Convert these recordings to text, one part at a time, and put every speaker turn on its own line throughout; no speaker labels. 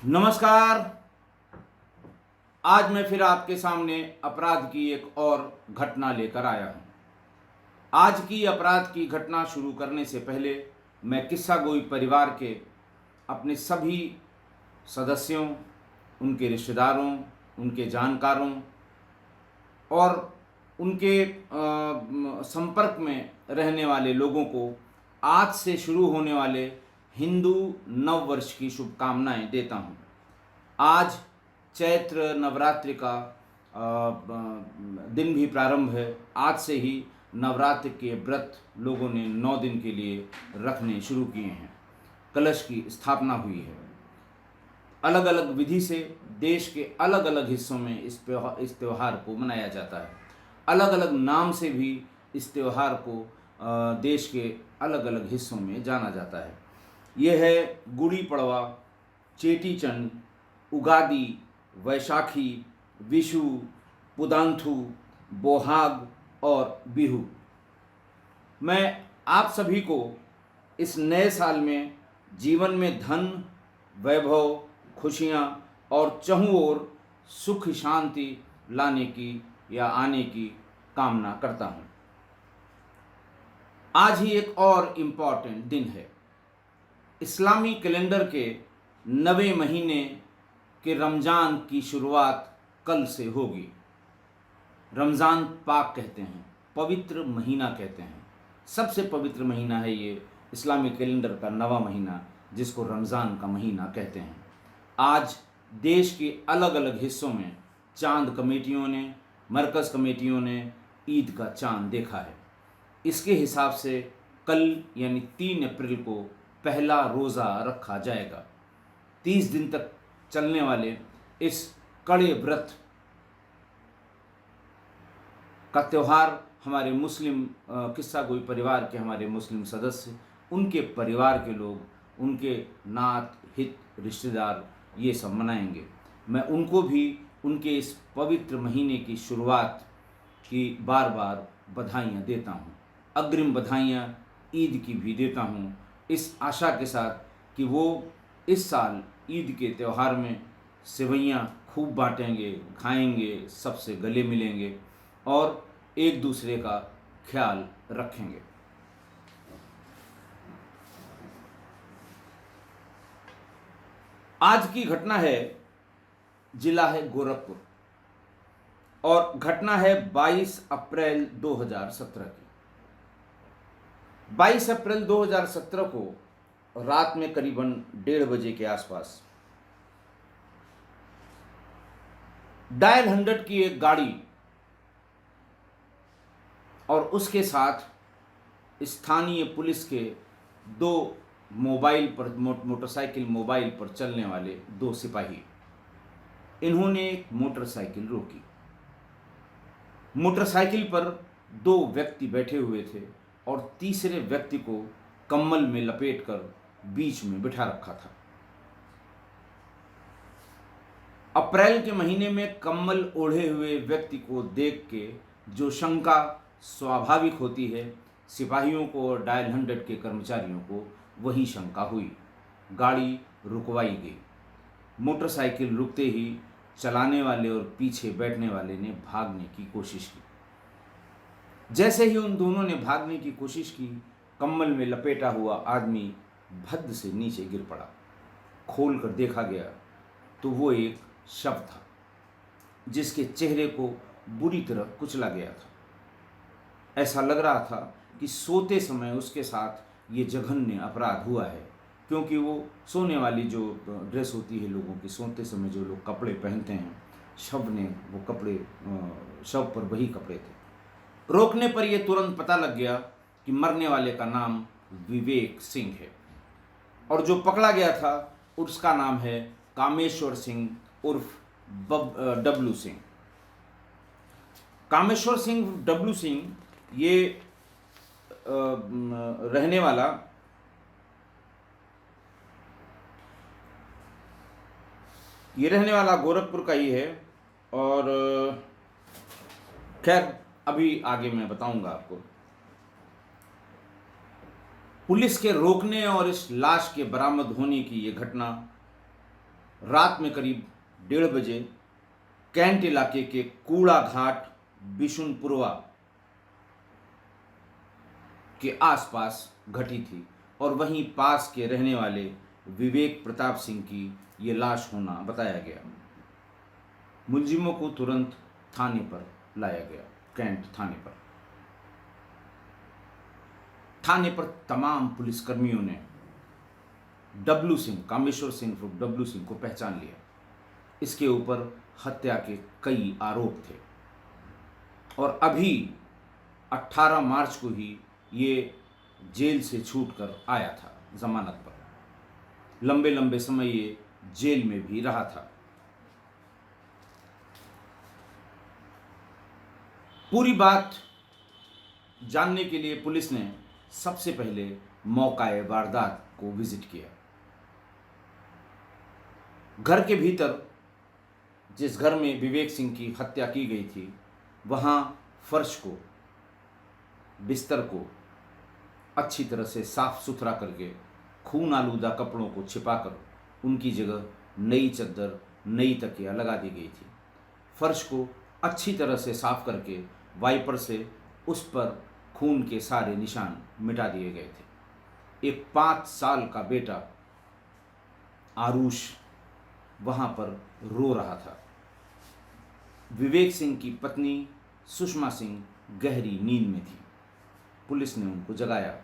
नमस्कार। आज मैं फिर आपके सामने अपराध की एक और घटना लेकर आया हूं। आज की अपराध की घटना शुरू करने से पहले मैं किस्सा गोई परिवार के अपने सभी सदस्यों, उनके रिश्तेदारों, उनके जानकारों और उनके संपर्क में रहने वाले लोगों को आज से शुरू होने वाले हिंदू नव वर्ष की शुभकामनाएं देता हूं। आज चैत्र नवरात्रि का दिन भी प्रारंभ है। आज से ही नवरात्रि के व्रत लोगों ने 9 दिन के लिए रखने शुरू किए हैं। कलश की स्थापना हुई है। अलग अलग विधि से देश के अलग अलग हिस्सों में इस त्यौहार को मनाया जाता है। अलग अलग नाम से भी इस त्यौहार को देश के अलग अलग हिस्सों में जाना जाता है। यह है गुड़ी पड़वा, चेटी चंड, उगादी, वैशाखी, विशु, पुदांथु, बोहाग और बिहू। मैं आप सभी को इस नए साल में जीवन में धन, वैभव, खुशियाँ और चहुँ ओर सुख शांति लाने की या आने की कामना करता हूँ। आज ही एक और इम्पॉर्टेंट दिन है। इस्लामी कैलेंडर के 9वें महीने के रमज़ान की शुरुआत कल से होगी। रमज़ान पाक कहते हैं, पवित्र महीना कहते हैं। सबसे पवित्र महीना है ये इस्लामी कैलेंडर का 9वां महीना, जिसको रमज़ान का महीना कहते हैं। आज देश के अलग अलग हिस्सों में चांद कमेटियों ने, मरकज़ कमेटियों ने ईद का चांद देखा है। इसके हिसाब से कल यानी 3 अप्रैल को पहला रोज़ा रखा जाएगा। 30 दिन तक चलने वाले इस कड़े व्रत का त्यौहार हमारे मुस्लिम किस्सा गोई परिवार के हमारे मुस्लिम सदस्य, उनके परिवार के लोग, उनके नात हित रिश्तेदार ये सब मनाएंगे। मैं उनको भी उनके इस पवित्र महीने की शुरुआत की बार बार बधाइयाँ देता हूँ। अग्रिम बधाइयाँ ईद की भी देता हूँ, इस आशा के साथ कि वो इस साल ईद के त्यौहार में सेवइयाँ खूब बांटेंगे, खाएंगे, सबसे गले मिलेंगे और एक दूसरे का ख्याल रखेंगे। आज की घटना है, जिला है गोरखपुर और घटना है 22 अप्रैल 2017 की। 22 अप्रैल 2017 को रात में करीबन 1:30 बजे के आसपास डायल 100 की एक गाड़ी और उसके साथ स्थानीय पुलिस के 2 मोटरसाइकिल मोबाइल पर चलने वाले 2 सिपाही, इन्होंने एक मोटरसाइकिल रोकी। मोटरसाइकिल पर 2 व्यक्ति बैठे हुए थे और तीसरे व्यक्ति को कम्बल में लपेटकर बीच में बिठा रखा था। अप्रैल के महीने में कम्बल ओढ़े हुए व्यक्ति को देख के जो शंका स्वाभाविक होती है, सिपाहियों को और डायल 100 के कर्मचारियों को वही शंका हुई। गाड़ी रुकवाई गई। मोटरसाइकिल रुकते ही चलाने वाले और पीछे बैठने वाले ने भागने की कोशिश की। जैसे ही उन दोनों ने भागने की कोशिश की, कम्बल में लपेटा हुआ आदमी भद्द से नीचे गिर पड़ा। खोल कर देखा गया तो वो एक शव था, जिसके चेहरे को बुरी तरह कुचला गया था। ऐसा लग रहा था कि सोते समय उसके साथ ये जघन्य अपराध हुआ है, क्योंकि वो सोने वाली जो ड्रेस होती है लोगों की, सोते समय जो लोग कपड़े पहनते हैं, शव ने वो कपड़े, शव पर वही कपड़े थे। रोकने पर यह तुरंत पता लग गया कि मरने वाले का नाम विवेक सिंह है और जो पकड़ा गया था उसका नाम है कामेश्वर सिंह उर्फ डब्लू सिंह। कामेश्वर सिंह डब्लू सिंह ये रहने वाला गोरखपुर का ही है और खैर अभी आगे मैं बताऊंगा आपको। पुलिस के रोकने और इस लाश के बरामद होने की ये घटना रात में करीब 1:30 बजे कैंट इलाके के कूड़ा घाट बिशुनपुरवा के आसपास घटी थी और वहीं पास के रहने वाले विवेक प्रताप सिंह की ये लाश होना बताया गया। मुलजिमों को तुरंत थाने पर लाया गया, कैंट थाने पर तमाम पुलिसकर्मियों ने डब्लू सिंह, कामेश्वर सिंह डब्लू सिंह को पहचान लिया। इसके ऊपर हत्या के कई आरोप थे और अभी 18 मार्च को ही ये जेल से छूटकर आया था जमानत पर। लंबे लंबे समय ये जेल में भी रहा था। पूरी बात जानने के लिए पुलिस ने सबसे पहले मौकाए वारदात को विजिट किया। घर के भीतर जिस घर में विवेक सिंह की हत्या की गई थी, वहाँ फर्श को, बिस्तर को अच्छी तरह से साफ सुथरा करके खून आलूदा कपड़ों को छिपाकर उनकी जगह नई चद्दर, नई तकिया लगा दी गई थी। फर्श को अच्छी तरह से साफ करके वाइपर से उस पर खून के सारे निशान मिटा दिए गए थे। एक 5 साल का बेटा आरुष वहाँ पर रो रहा था। विवेक सिंह की पत्नी सुषमा सिंह गहरी नींद में थी। पुलिस ने उनको जगाया,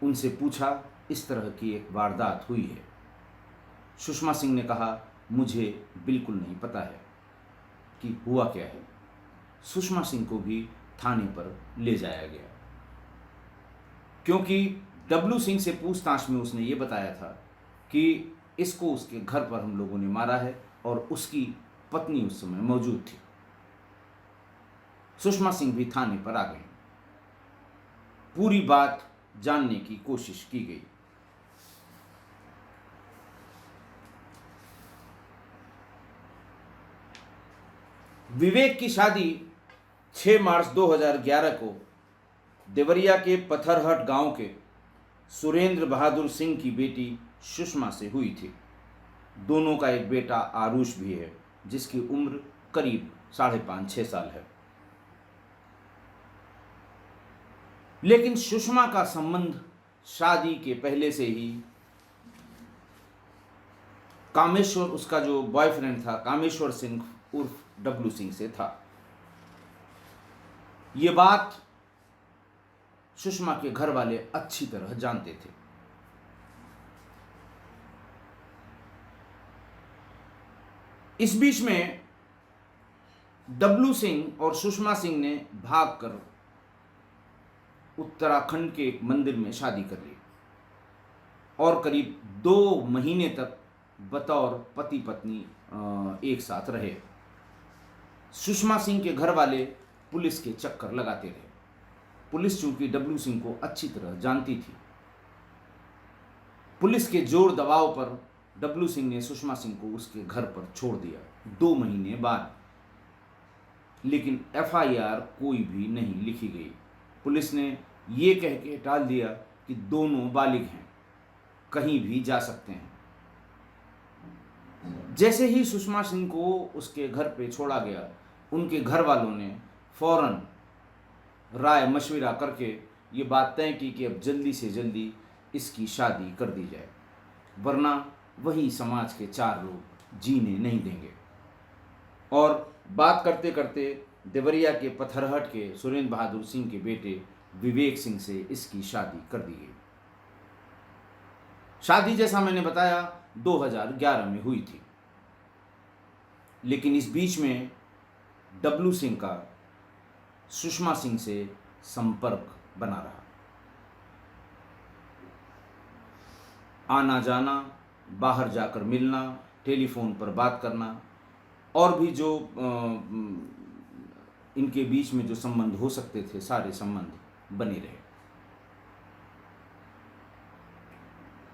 उनसे पूछा इस तरह की एक वारदात हुई है। सुषमा सिंह ने कहा मुझे बिल्कुल नहीं पता है कि हुआ क्या है। सुषमा सिंह को भी थाने पर ले जाया गया क्योंकि डब्लू सिंह से पूछताछ में उसने ये बताया था कि इसको उसके घर पर हम लोगों ने मारा है और उसकी पत्नी उस समय मौजूद थी। सुषमा सिंह भी थाने पर आ गई। पूरी बात जानने की कोशिश की गई। विवेक की शादी 6 मार्च 2011 को देवरिया के पत्थरहट गांव के सुरेंद्र बहादुर सिंह की बेटी सुषमा से हुई थी। दोनों का एक बेटा आरुष भी है जिसकी उम्र करीब 5.5-6 साल है। लेकिन सुषमा का संबंध शादी के पहले से ही कामेश्वर, उसका जो बॉयफ्रेंड था, कामेश्वर सिंह उर्फ डब्लू सिंह से था। ये बात सुषमा के घर वाले अच्छी तरह जानते थे। इस बीच में डब्लू सिंह और सुषमा सिंह ने भागकर उत्तराखंड के एक मंदिर में शादी कर ली और करीब 2 महीने तक बतौर पति पत्नी एक साथ रहे। सुषमा सिंह के घर वाले पुलिस के चक्कर लगाते रहे। पुलिस चूंकि डब्लू सिंह को अच्छी तरह जानती थी, पुलिस के जोर दबाव पर डब्लू सिंह ने सुषमा सिंह को उसके घर पर छोड़ दिया 2 महीने बाद। लेकिन एफआईआर कोई भी नहीं लिखी गई। पुलिस ने ये कह के टाल दिया कि दोनों बालिग हैं, कहीं भी जा सकते हैं। जैसे ही सुषमा सिंह को उसके घर पे छोड़ा गया, उनके घर वालों ने फौरन राय मशविरा करके ये बात तय की कि अब जल्दी से जल्दी इसकी शादी कर दी जाए, वरना वही समाज के 4 लोग जीने नहीं देंगे। और बात करते करते देवरिया के पत्थरहट के सुरेंद्र बहादुर सिंह के बेटे विवेक सिंह से इसकी शादी कर दी गई। शादी जैसा मैंने बताया 2011 में हुई थी। लेकिन इस बीच में डब्लू सिंह का सुषमा सिंह से संपर्क बना रहा। आना जाना, बाहर जाकर मिलना, टेलीफोन पर बात करना और भी जो इनके बीच में जो संबंध हो सकते थे, सारे संबंध बने रहे।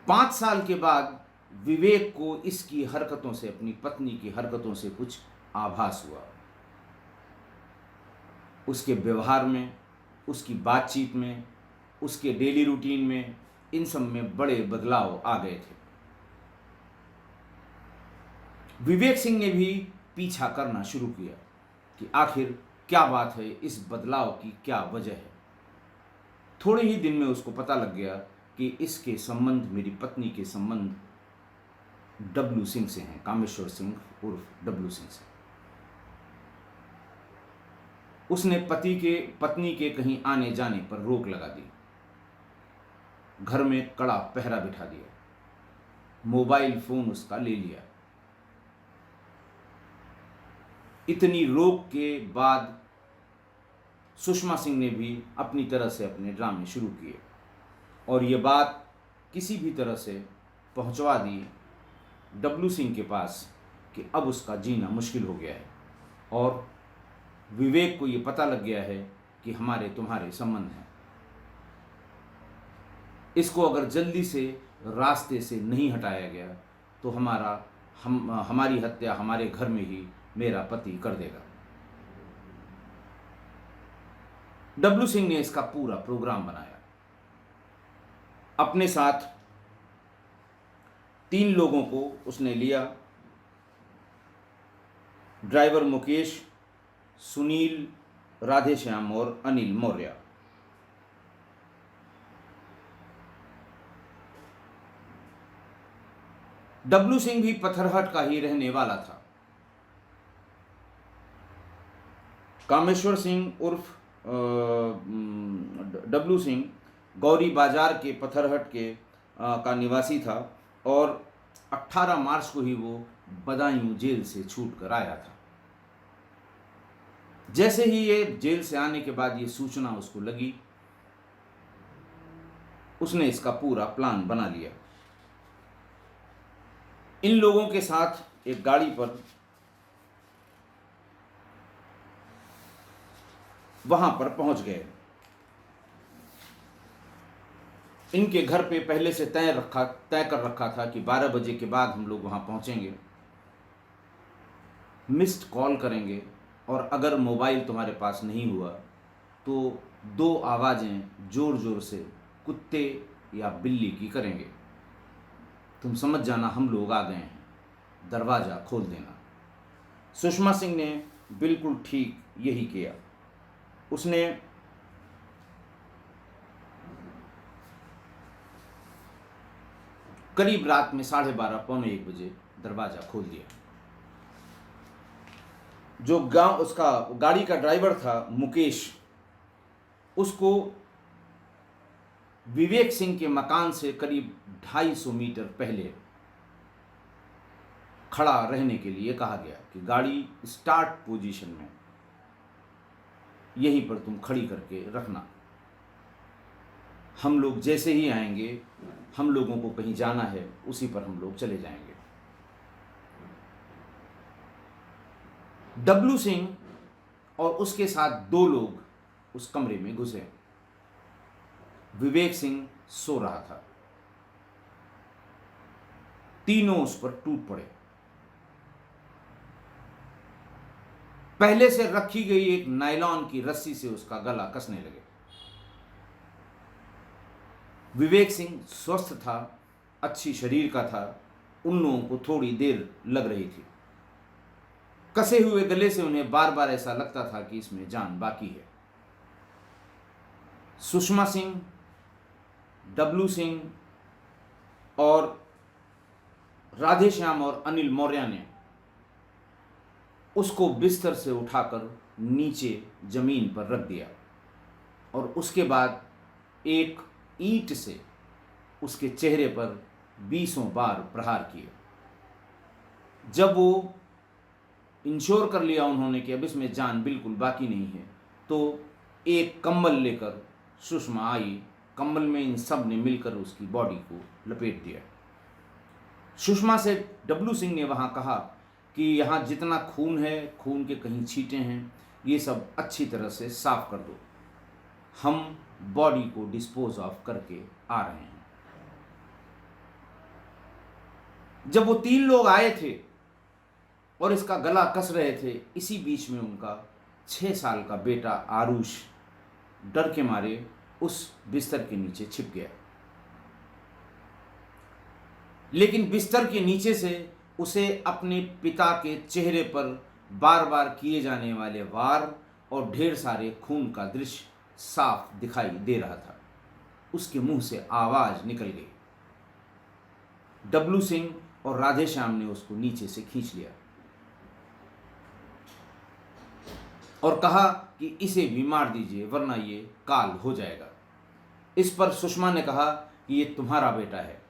5 साल के बाद विवेक को इसकी हरकतों से, अपनी पत्नी की हरकतों से कुछ आभास हुआ। उसके व्यवहार में, उसकी बातचीत में, उसके डेली रूटीन में, इन सब में बड़े बदलाव आ गए थे। विवेक सिंह ने भी पीछा करना शुरू किया कि आखिर क्या बात है, इस बदलाव की क्या वजह है। थोड़े ही दिन में उसको पता लग गया कि इसके संबंध, मेरी पत्नी के संबंध डब्लू सिंह से हैं, कामेश्वर सिंह उर्फ डब्लू सिंह से। उसने पत्नी के कहीं आने जाने पर रोक लगा दी, घर में कड़ा पहरा बिठा दिया, मोबाइल फोन उसका ले लिया। इतनी रोक के बाद सुषमा सिंह ने भी अपनी तरह से अपने ड्रामे शुरू किए और ये बात किसी भी तरह से पहुंचवा दी डब्लू सिंह के पास कि अब उसका जीना मुश्किल हो गया है और विवेक को ये पता लग गया है कि हमारे तुम्हारे संबंध हैं। इसको अगर जल्दी से रास्ते से नहीं हटाया गया तो हमारी हत्या हमारे घर में ही मेरा पति कर देगा। डब्लू सिंह ने इसका पूरा प्रोग्राम बनाया। अपने साथ 3 लोगों को उसने लिया, ड्राइवर मुकेश, सुनील, राधेश्याम और अनिल मौर्य। डब्लू सिंह भी पत्थरहट का ही रहने वाला था। कामेश्वर सिंह उर्फ डब्लू सिंह गौरी बाजार के पत्थरहट के का निवासी था और 18 मार्च को ही वो बदायूं जेल से छूट कर आया था। जैसे ही ये जेल से आने के बाद ये सूचना उसको लगी, उसने इसका पूरा प्लान बना लिया। इन लोगों के साथ एक गाड़ी पर वहां पर पहुंच गए। इनके घर पे पहले से तय कर रखा था कि 12 बजे के बाद हम लोग वहां पहुंचेंगे, मिस्ड कॉल करेंगे और अगर मोबाइल तुम्हारे पास नहीं हुआ तो 2 आवाज़ें जोर जोर से कुत्ते या बिल्ली की करेंगे, तुम समझ जाना हम लोग आ गए हैं, दरवाज़ा खोल देना। सुषमा सिंह ने बिल्कुल ठीक यही किया। उसने करीब रात में 12:30 पौने 1 बजे दरवाज़ा खोल दिया। जो उसका गाड़ी का ड्राइवर था मुकेश, उसको विवेक सिंह के मकान से करीब 250 मीटर पहले खड़ा रहने के लिए कहा गया कि गाड़ी स्टार्ट पोजीशन में यहीं पर तुम खड़ी करके रखना, हम लोग जैसे ही आएंगे, हम लोगों को कहीं जाना है, उसी पर हम लोग चले जाएंगे। डब्लू सिंह और उसके साथ 2 लोग उस कमरे में घुसे। विवेक सिंह सो रहा था। तीनों उस पर टूट पड़े। पहले से रखी गई एक नायलॉन की रस्सी से उसका गला कसने लगे। विवेक सिंह स्वस्थ था, अच्छी शरीर का था, उन लोगों को थोड़ी देर लग रही थी। कसे हुए गले से उन्हें बार बार ऐसा लगता था कि इसमें जान बाकी है। सुषमा सिंह, डब्लू सिंह और राधेश्याम और अनिल मौर्य ने उसको बिस्तर से उठाकर नीचे जमीन पर रख दिया और उसके बाद एक ईंट से उसके चेहरे पर 20 बार प्रहार किए। जब वो इंश्योर कर लिया उन्होंने कि अब इसमें जान बिल्कुल बाकी नहीं है, तो एक कंबल लेकर सुषमा आई। कंबल में इन सब ने मिलकर उसकी बॉडी को लपेट दिया। सुषमा से डब्लू सिंह ने वहाँ कहा कि यहाँ जितना खून है, खून के कहीं छींटे हैं, ये सब अच्छी तरह से साफ कर दो, हम बॉडी को डिस्पोज ऑफ करके आ रहे हैं। जब वो 3 लोग आए थे और इसका गला कस रहे थे, इसी बीच में उनका 6 साल का बेटा आरुष डर के मारे उस बिस्तर के नीचे छिप गया। लेकिन बिस्तर के नीचे से उसे अपने पिता के चेहरे पर बार बार किए जाने वाले वार और ढेर सारे खून का दृश्य साफ दिखाई दे रहा था। उसके मुंह से आवाज निकल गई। डब्लू सिंह और राधेश्याम ने उसको नीचे से खींच लिया और कहा कि इसे भी मार दीजिए वरना ये काल हो जाएगा। इस पर सुषमा ने कहा कि ये तुम्हारा बेटा है,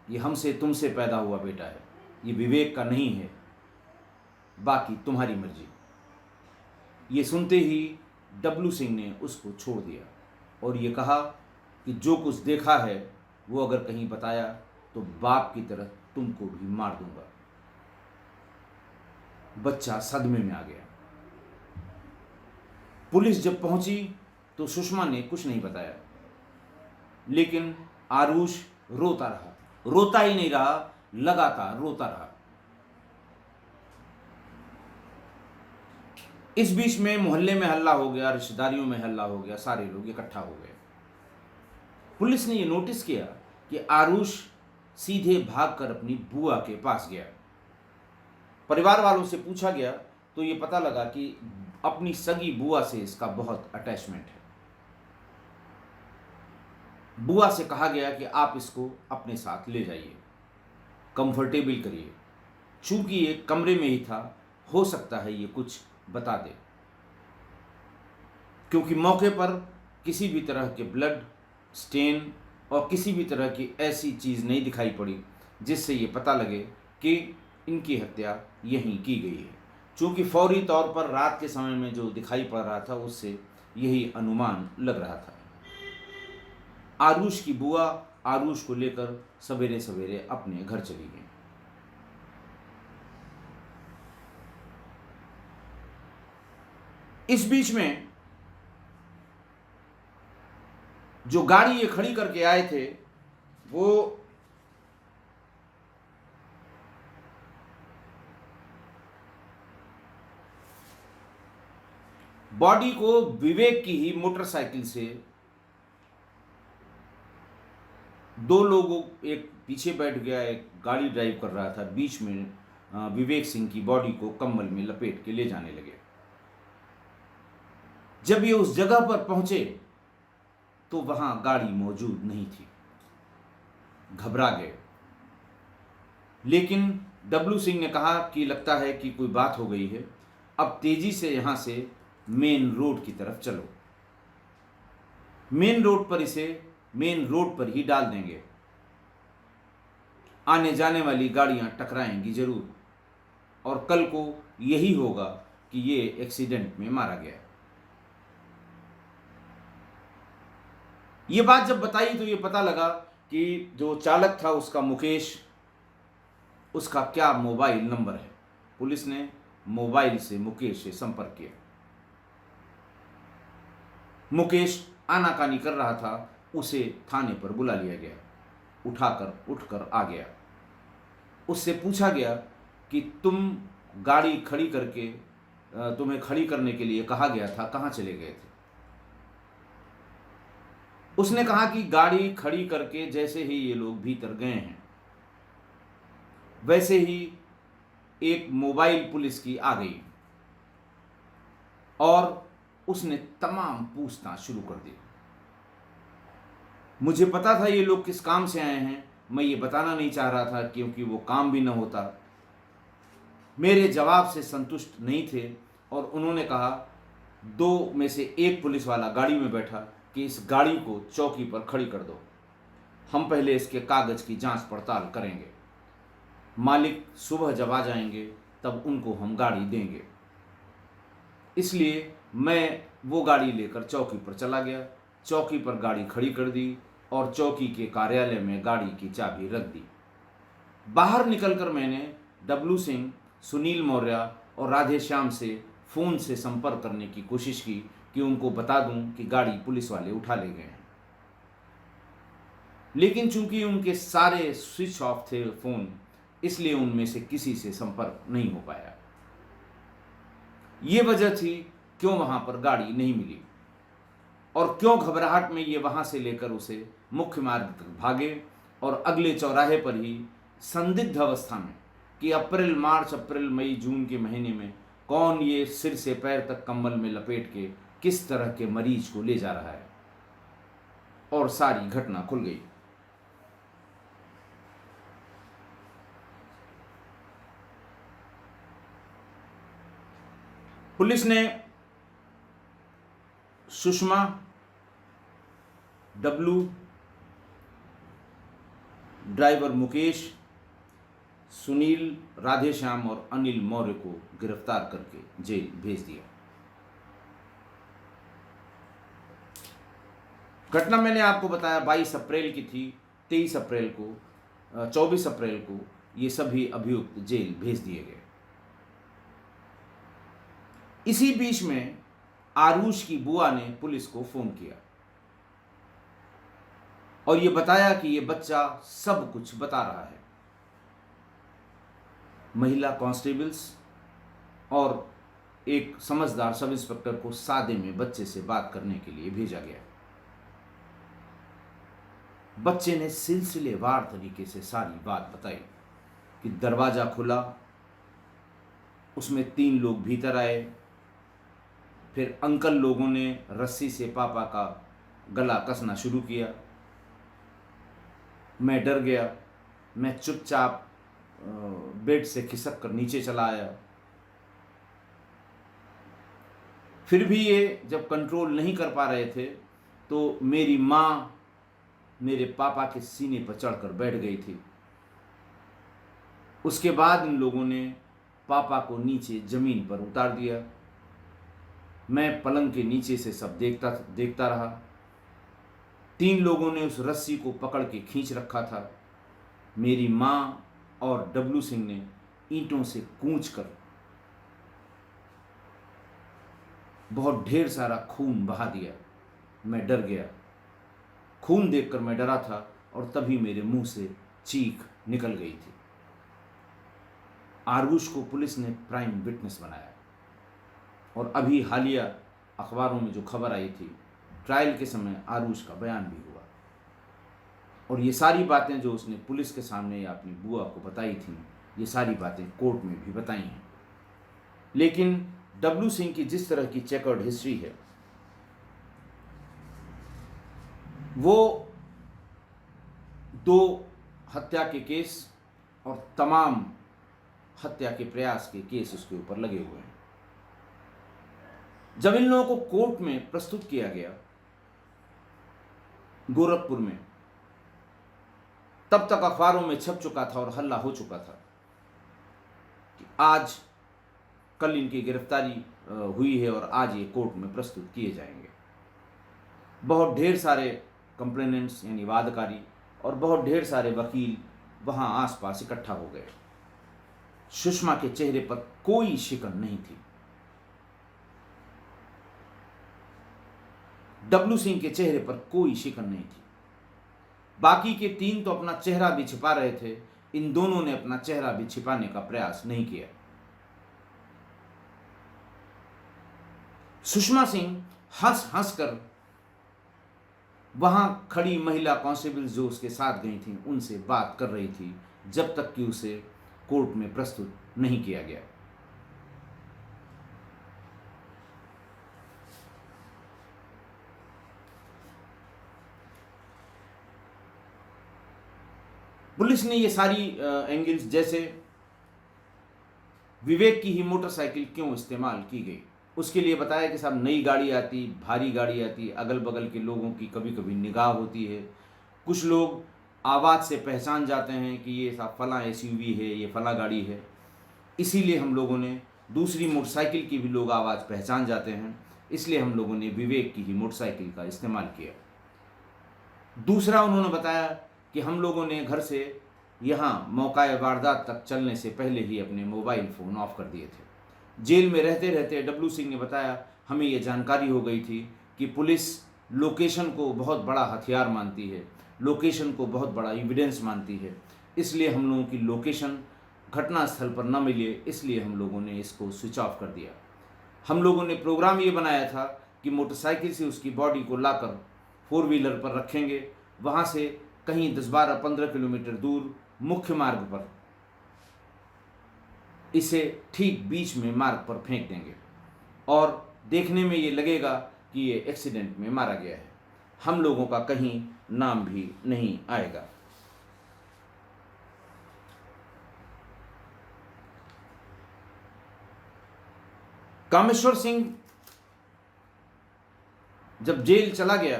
ये हमसे तुमसे पैदा हुआ बेटा है, ये विवेक का नहीं है, बाकी तुम्हारी मर्जी। ये सुनते ही डब्लू सिंह ने उसको छोड़ दिया और ये कहा कि जो कुछ देखा है वो अगर कहीं बताया तो बाप की तरह तुमको भी मार दूंगा। बच्चा सदमे में आ गया। पुलिस जब पहुंची तो सुषमा ने कुछ नहीं बताया, लेकिन आरुष रोता रहा, रोता ही नहीं रहा, लगातार रोता रहा। इस बीच में मोहल्ले में हल्ला हो गया, रिश्तेदारियों में हल्ला हो गया, सारे लोग इकट्ठा हो गए। पुलिस ने यह नोटिस किया कि आरुष सीधे भागकर अपनी बुआ के पास गया। परिवार वालों से पूछा गया तो ये पता लगा कि अपनी सगी बुआ से इसका बहुत अटैचमेंट है। बुआ से कहा गया कि आप इसको अपने साथ ले जाइए, कंफर्टेबल करिए। चूंकि ये कमरे में ही था, हो सकता है ये कुछ बता दे, क्योंकि मौके पर किसी भी तरह के ब्लड स्टेन और किसी भी तरह की ऐसी चीज़ नहीं दिखाई पड़ी जिससे ये पता लगे कि इनकी हत्या यहीं की गई है। चूँकि फौरी तौर पर रात के समय में जो दिखाई पड़ रहा था उससे यही अनुमान लग रहा था। आरुष की बुआ आरुष को लेकर सवेरे सवेरे अपने घर चली गई। इस बीच में जो गाड़ी ये खड़ी करके आए थे वो बॉडी को विवेक की ही मोटरसाइकिल से दो लोगों, एक पीछे बैठ गया, एक गाड़ी ड्राइव कर रहा था, बीच में विवेक सिंह की बॉडी को कंबल में लपेट के ले जाने लगे। जब ये उस जगह पर पहुंचे तो वहां गाड़ी मौजूद नहीं थी। घबरा गए, लेकिन डब्लू सिंह ने कहा कि लगता है कि कोई बात हो गई है, अब तेजी से यहां से मेन रोड की तरफ चलो। मेन रोड पर इसे मेन रोड पर ही डाल देंगे, आने जाने वाली गाड़ियां टकराएंगी जरूर, और कल को यही होगा कि ये एक्सीडेंट में मारा गया। ये बात जब बताई तो ये पता लगा कि जो चालक था उसका मुकेश, उसका क्या मोबाइल नंबर है। पुलिस ने मोबाइल से मुकेश से संपर्क किया। मुकेश आनाकानी कर रहा था, उसे थाने पर बुला लिया गया। उठकर आ गया। उससे पूछा गया कि तुम गाड़ी खड़ी करके, तुम्हें खड़ी करने के लिए कहा गया था, कहाँ चले गए थे? उसने कहा कि गाड़ी खड़ी करके जैसे ही ये लोग भीतर गए हैं वैसे ही एक मोबाइल पुलिस की आ गई और उसने तमाम पूछताछ शुरू कर दी। मुझे पता था ये लोग किस काम से आए हैं, मैं ये बताना नहीं चाह रहा था क्योंकि वो काम भी न होता। मेरे जवाब से संतुष्ट नहीं थे और उन्होंने कहा, दो में से एक पुलिस वाला गाड़ी में बैठा कि इस गाड़ी को चौकी पर खड़ी कर दो, हम पहले इसके कागज की जांच पड़ताल करेंगे, मालिक सुबह जब आ जाएंगे तब उनको हम गाड़ी देंगे। इसलिए मैं वो गाड़ी लेकर चौकी पर चला गया, चौकी पर गाड़ी खड़ी कर दी और चौकी के कार्यालय में गाड़ी की चाबी रख दी। बाहर निकलकर मैंने डब्लू सिंह, सुनील मौर्य और राधेश्याम से फ़ोन से संपर्क करने की कोशिश की कि उनको बता दूं कि गाड़ी पुलिस वाले उठा ले गए हैं, लेकिन चूंकि उनके सारे स्विच ऑफ थे फ़ोन, इसलिए उनमें से किसी से संपर्क नहीं हो पाया। ये वजह थी क्यों वहां पर गाड़ी नहीं मिली और क्यों घबराहट में ये वहां से लेकर उसे मुख्य मार्ग तक भागे और अगले चौराहे पर ही संदिग्ध अवस्था में कि अप्रैल, मार्च, अप्रैल, मई, जून के महीने में कौन ये सिर से पैर तक कंबल में लपेट के किस तरह के मरीज को ले जा रहा है, और सारी घटना खुल गई। पुलिस ने सुषमा, डब्लू, ड्राइवर मुकेश, सुनील, राधेश्याम और अनिल मौर्य को गिरफ्तार करके जेल भेज दिया। घटना मैंने आपको बताया 22 अप्रैल की थी। 23 अप्रैल को 24 अप्रैल को ये सभी अभियुक्त जेल भेज दिए गए। इसी बीच में आरुष की बुआ ने पुलिस को फोन किया और ये बताया कि ये बच्चा सब कुछ बता रहा है। महिला कांस्टेबल्स और एक समझदार सब इंस्पेक्टर को सादे में बच्चे से बात करने के लिए भेजा गया। बच्चे ने सिलसिलेवार तरीके से सारी बात बताई कि दरवाजा खुला, उसमें 3 लोग भीतर आए, फिर अंकल लोगों ने रस्सी से पापा का गला कसना शुरू किया। मैं डर गया। मैं चुपचाप बेड से खिसक कर नीचे चला आया। फिर भी ये जब कंट्रोल नहीं कर पा रहे थे तो मेरी माँ मेरे पापा के सीने पर चढ़कर बैठ गई थी। उसके बाद इन लोगों ने पापा को नीचे जमीन पर उतार दिया। मैं पलंग के नीचे से सब देखता रहा। 3 लोगों ने उस रस्सी को पकड़ के खींच रखा था। मेरी माँ और डब्लू सिंह ने ईंटों से कूच कर बहुत ढेर सारा खून बहा दिया। मैं डर गया। खून देखकर मैं डरा था और तभी मेरे मुंह से चीख निकल गई थी। आरुष को पुलिस ने प्राइम विटनेस बनाया और अभी हालिया अखबारों में जो खबर आई थी, ट्रायल के समय आरुष का बयान भी हुआ और ये सारी बातें जो उसने पुलिस के सामने या अपनी बुआ को बताई थी, ये सारी बातें कोर्ट में भी बताई हैं। लेकिन डब्लू सिंह की जिस तरह की चेकर्ड हिस्ट्री है, वो 2 हत्या के केस और तमाम हत्या के प्रयास के केस उसके ऊपर लगे हुए हैं। जब इन लोगों को कोर्ट में प्रस्तुत किया गया गोरखपुर में, तब तक अखबारों में छप चुका था और हल्ला हो चुका था कि आज कल इनकी गिरफ्तारी हुई है और आज ये कोर्ट में प्रस्तुत किए जाएंगे। बहुत ढेर सारे कंप्लेनेंट्स यानी वादकारी और बहुत ढेर सारे वकील वहां आसपास इकट्ठा हो गए। सुषमा के चेहरे पर कोई शिकन नहीं थी। डब्लू सिंह के चेहरे पर कोई शिकन नहीं थी। बाकी के 3 तो अपना चेहरा भी छिपा रहे थे, इन दोनों ने अपना चेहरा भी छिपाने का प्रयास नहीं किया। सुषमा सिंह हंस हंस कर वहां खड़ी महिला कांस्टेबल जो उसके साथ गई थी उनसे बात कर रही थी, जब तक कि उसे कोर्ट में प्रस्तुत नहीं किया गया। पुलिस ने ये सारी एंगल्स, जैसे विवेक की ही मोटरसाइकिल क्यों इस्तेमाल की गई, उसके लिए बताया कि साहब नई गाड़ी आती, भारी गाड़ी आती, अगल बगल के लोगों की कभी कभी निगाह होती है, कुछ लोग आवाज़ से पहचान जाते हैं कि ये साहब फला एसयूवी है, ये फला गाड़ी है, इसीलिए हम लोगों ने दूसरी मोटरसाइकिल की भी लोग आवाज़ पहचान जाते हैं, इसलिए हम लोगों ने विवेक की ही मोटरसाइकिल का इस्तेमाल किया। दूसरा उन्होंने बताया कि हम लोगों ने घर से यहाँ मौकाए वारदात तक चलने से पहले ही अपने मोबाइल फ़ोन ऑफ कर दिए थे। जेल में रहते रहते डब्लू सिंह ने बताया, हमें ये जानकारी हो गई थी कि पुलिस लोकेशन को बहुत बड़ा हथियार मानती है, लोकेशन को बहुत बड़ा एविडेंस मानती है, इसलिए हम लोगों की लोकेशन घटनास्थल पर न मिले, इसलिए हम लोगों ने इसको स्विच ऑफ कर दिया। हम लोगों ने प्रोग्राम ये बनाया था कि मोटरसाइकिल से उसकी बॉडी को लाकर 4 व्हीलर पर रखेंगे, वहाँ से कहीं 10-12-15 किलोमीटर दूर मुख्य मार्ग पर इसे ठीक बीच में मार्ग पर फेंक देंगे और देखने में ये लगेगा कि ये एक्सीडेंट में मारा गया है। हम लोगों का कहीं नाम भी नहीं आएगा। कामेश्वर सिंह जब जेल चला गया,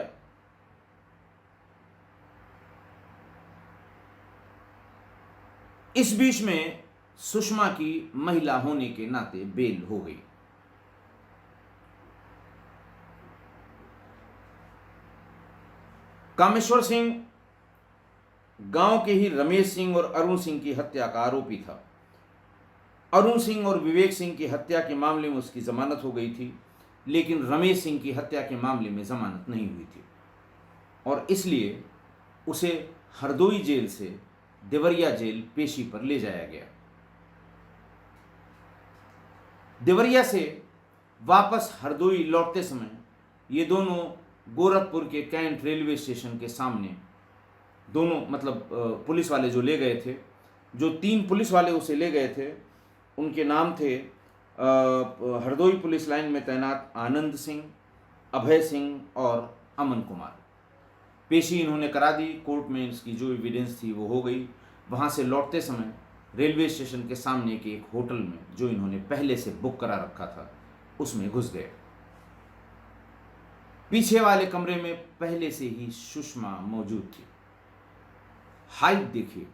इस बीच में सुषमा की महिला होने के नाते बेल हो गई। कामेश्वर सिंह गांव के ही रमेश सिंह और अरुण सिंह की हत्या का आरोपी था। अरुण सिंह और विवेक सिंह की हत्या के मामले में उसकी जमानत हो गई थी, लेकिन रमेश सिंह की हत्या के मामले में जमानत नहीं हुई थी और इसलिए उसे हरदोई जेल से देवरिया जेल पेशी पर ले जाया गया। देवरिया से वापस हरदोई लौटते समय ये दोनों गोरखपुर के कैंट रेलवे स्टेशन के सामने, दोनों मतलब पुलिस वाले जो ले गए थे, जो 3 पुलिस वाले उसे ले गए थे, उनके नाम थे हरदोई पुलिस लाइन में तैनात आनंद सिंह, अभय सिंह और अमन कुमार। पेशी इन्होंने करा दी कोर्ट में, इसकी जो एविडेंस थी वो हो गई। वहाँ से लौटते समय रेलवे स्टेशन के सामने के एक होटल में, जो इन्होंने पहले से बुक करा रखा था, उसमें घुस गए। पीछे वाले कमरे में पहले से ही सुषमा मौजूद थी। हाइट देखिए,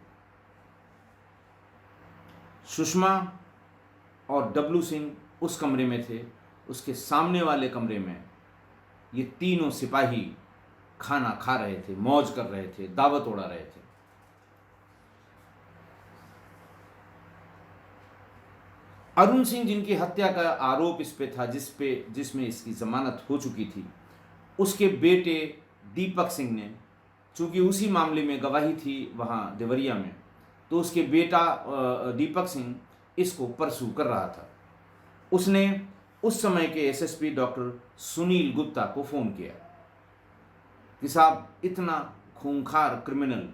सुषमा और डब्लू सिंह उस कमरे में थे, उसके सामने वाले कमरे में ये तीनों सिपाही खाना खा रहे थे, मौज कर रहे थे, दावत उड़ा रहे थे। अरुण सिंह, जिनकी हत्या का आरोप इस पे था, जिसमें इसकी जमानत हो चुकी थी, उसके बेटे दीपक सिंह ने, चूंकि उसी मामले में गवाही थी वहाँ देवरिया में, तो उसके बेटा दीपक सिंह इसको परसू कर रहा था। उसने उस समय के एसएसपी डॉक्टर सुनील गुप्ता को फ़ोन किया कि साहब, इतना खूंखार क्रिमिनल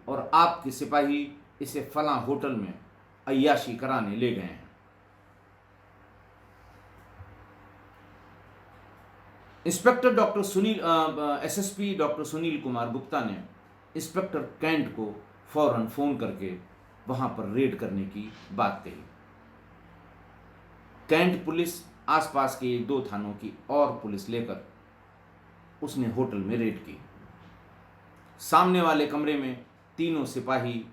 और आपके सिपाही इसे फलां होटल में अय्याशी कराने ले गए हैं। Inspector doctor Sunil SSP doctor Sunil Kumar Gupta ने इंस्पेक्टर कैंट को फौरन फ़ोन करके वहाँ पर रेड करने की बात कही। कैंट पुलिस आसपास के 1-2 थानों की और पुलिस लेकर उसने होटल में रेड की। सामने वाले कमरे में तीनों सिपाही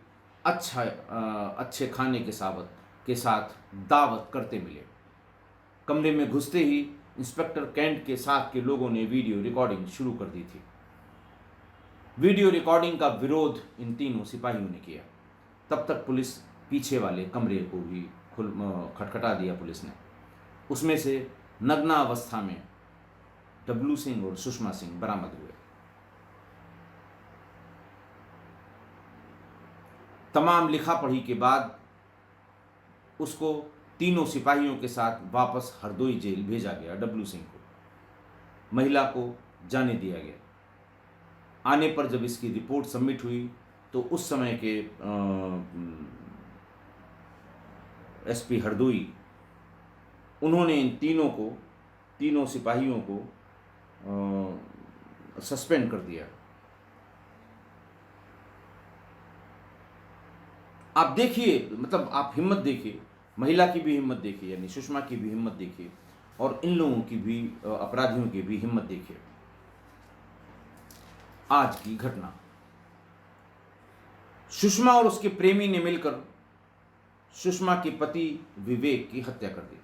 अच्छे खाने के साथ दावत करते मिले। कमरे में घुसते ही इंस्पेक्टर कैंट के साथ के लोगों ने वीडियो रिकॉर्डिंग शुरू कर दी थी। वीडियो रिकॉर्डिंग का विरोध इन तीनों सिपाहियों ने किया। तब तक पुलिस पीछे वाले कमरे को भी खटखटा दिया पुलिस ने। उसमें से नग्नावस्था में डब्लू सिंह और सुषमा सिंह बरामद हुए। तमाम लिखा पढ़ी के बाद उसको तीनों सिपाहियों के साथ वापस हरदोई जेल भेजा गया। डब्लू सिंह को, महिला को जाने दिया गया। आने पर जब इसकी रिपोर्ट सबमिट हुई तो उस समय के एसपी हरदोई, उन्होंने इन तीनों सिपाहियों को सस्पेंड कर दिया। आप देखिए, मतलब आप हिम्मत देखिए, महिला की भी हिम्मत देखिए, यानी सुषमा की भी हिम्मत देखिए, और इन लोगों की भी, अपराधियों की भी हिम्मत देखिए। आज की घटना, सुषमा और उसके प्रेमी ने मिलकर सुषमा के पति विवेक की हत्या कर दी।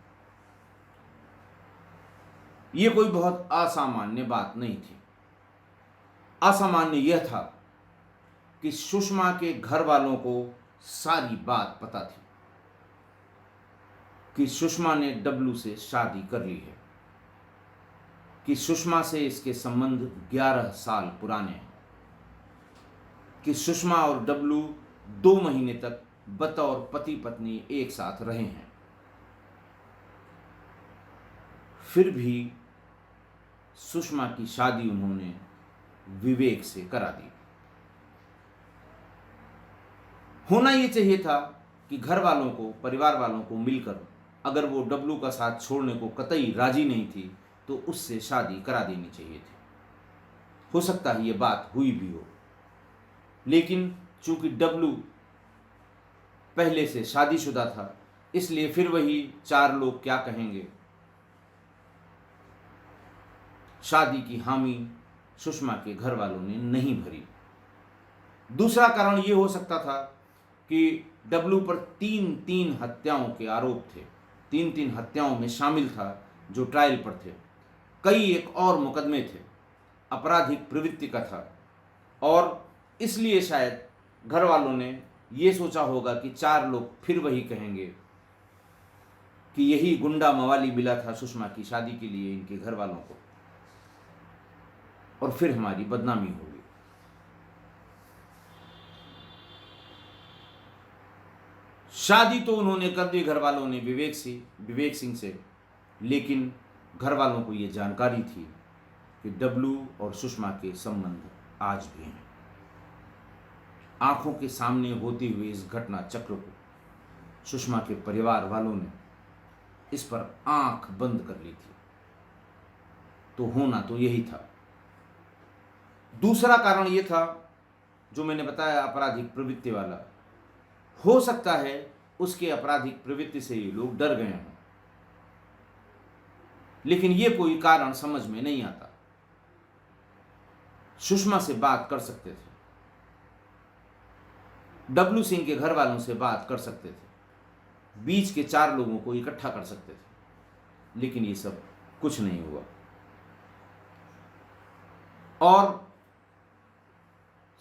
ये कोई बहुत असामान्य बात नहीं थी। असामान्य यह था कि सुषमा के घर वालों को सारी बात पता थी कि सुषमा ने डब्लू से शादी कर ली है, कि सुषमा से इसके संबंध 11 साल पुराने हैं, कि सुषमा और डब्लू 2 महीने तक बतौर पति पत्नी एक साथ रहे हैं। फिर भी सुषमा की शादी उन्होंने विवेक से करा दी। होना ये चाहिए था कि घर वालों को, परिवार वालों को मिलकर, अगर वो डब्लू का साथ छोड़ने को कतई राजी नहीं थी तो उससे शादी करा देनी चाहिए थी। हो सकता है ये बात हुई भी हो, लेकिन चूंकि डब्लू पहले से शादीशुदा था, इसलिए फिर वही चार लोग क्या कहेंगे, शादी की हामी सुषमा के घर वालों ने नहीं भरी। दूसरा कारण ये हो सकता था कि डब्लू पर 3 हत्याओं के आरोप थे, 3 हत्याओं में शामिल था जो ट्रायल पर थे। कई एक और मुकदमे थे, आपराधिक प्रवृत्ति का था, और इसलिए शायद घर वालों ने ये सोचा होगा कि 4 लोग फिर वही कहेंगे कि यही गुंडा मवाली मिला था सुषमा की शादी के लिए इनके घर वालों को, और फिर हमारी बदनामी होगी। शादी तो उन्होंने कर दी घर वालों ने विवेक सिंह से, लेकिन घर वालों को ये जानकारी थी कि डब्लू और सुषमा के संबंध आज भी हैं। आंखों के सामने होते हुए इस घटना चक्र को सुषमा के परिवार वालों ने इस पर आंख बंद कर ली थी, तो होना तो यही था। दूसरा कारण यह था जो मैंने बताया, आपराधिक प्रवृत्ति वाला। हो सकता है उसके आपराधिक प्रवृत्ति से ये लोग डर गए हों, लेकिन ये कोई कारण समझ में नहीं आता। सुषमा से बात कर सकते थे, डब्लू सिंह के घर वालों से बात कर सकते थे, बीच के 4 लोगों को इकट्ठा कर सकते थे, लेकिन ये सब कुछ नहीं हुआ। और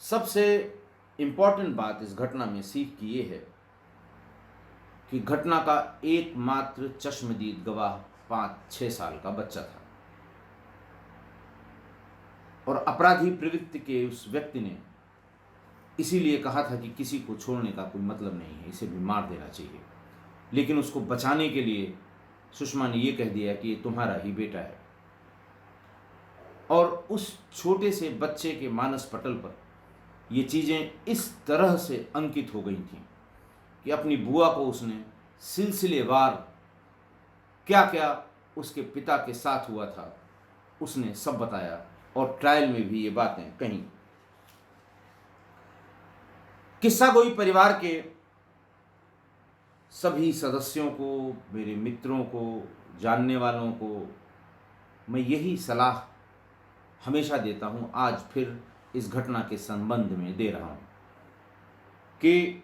सबसे इंपॉर्टेंट बात इस घटना में सीख की ये है कि घटना का एकमात्र चश्मदीद गवाह 5-6 साल का बच्चा था, और अपराधी प्रवृत्ति के उस व्यक्ति ने इसीलिए कहा था कि किसी को छोड़ने का कोई मतलब नहीं है, इसे भी मार देना चाहिए। लेकिन उसको बचाने के लिए सुषमा ने यह कह दिया कि ये तुम्हारा ही बेटा है, और उस छोटे से बच्चे के मानस पटल पर ये चीज़ें इस तरह से अंकित हो गई थीं कि अपनी बुआ को उसने सिलसिलेवार क्या क्या उसके पिता के साथ हुआ था उसने सब बताया, और ट्रायल में भी ये बातें कहीं। किस्सा गोई परिवार के सभी सदस्यों को, मेरे मित्रों को, जानने वालों को मैं यही सलाह हमेशा देता हूँ, आज फिर इस घटना के संबंध में दे रहा हूँ कि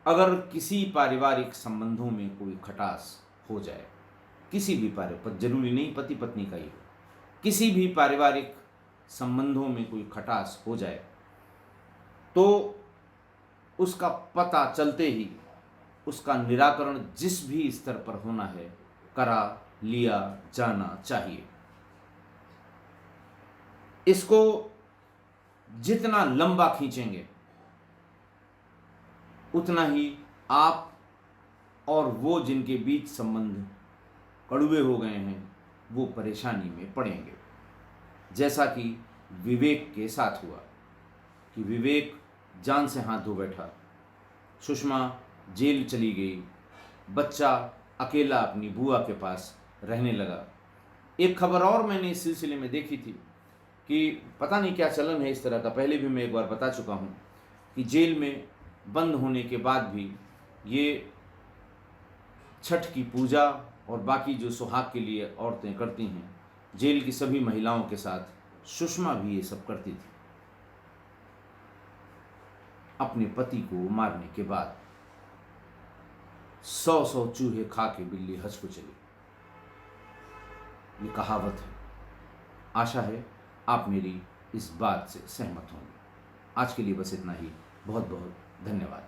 अगर किसी पारिवारिक संबंधों में कोई खटास हो जाए, किसी भी पारिवारिक, जरूरी नहीं पति पत्नी का ही हो, किसी भी पारिवारिक संबंधों में कोई खटास हो जाए, तो उसका पता चलते ही उसका निराकरण जिस भी स्तर पर होना है करा लिया जाना चाहिए। इसको जितना लंबा खींचेंगे उतना ही आप और वो जिनके बीच संबंध कड़वे हो गए हैं वो परेशानी में पड़ेंगे, जैसा कि विवेक के साथ हुआ कि विवेक जान से हाथ धो बैठा, सुषमा जेल चली गई, बच्चा अकेला अपनी बुआ के पास रहने लगा। एक खबर और मैंने इस सिलसिले में देखी थी कि पता नहीं क्या चलन है इस तरह का, पहले भी मैं एक बार बता चुका हूँ कि जेल में बंद होने के बाद भी ये छठ की पूजा और बाकी जो सुहाग के लिए औरतें करती हैं, जेल की सभी महिलाओं के साथ सुषमा भी ये सब करती थी। अपने पति को मारने के बाद 100 चूहे खा के बिल्ली हज को चली, ये कहावत है। आशा है आप मेरी इस बात से सहमत होंगे। आज के लिए बस इतना ही। बहुत बहुत धन्यवाद।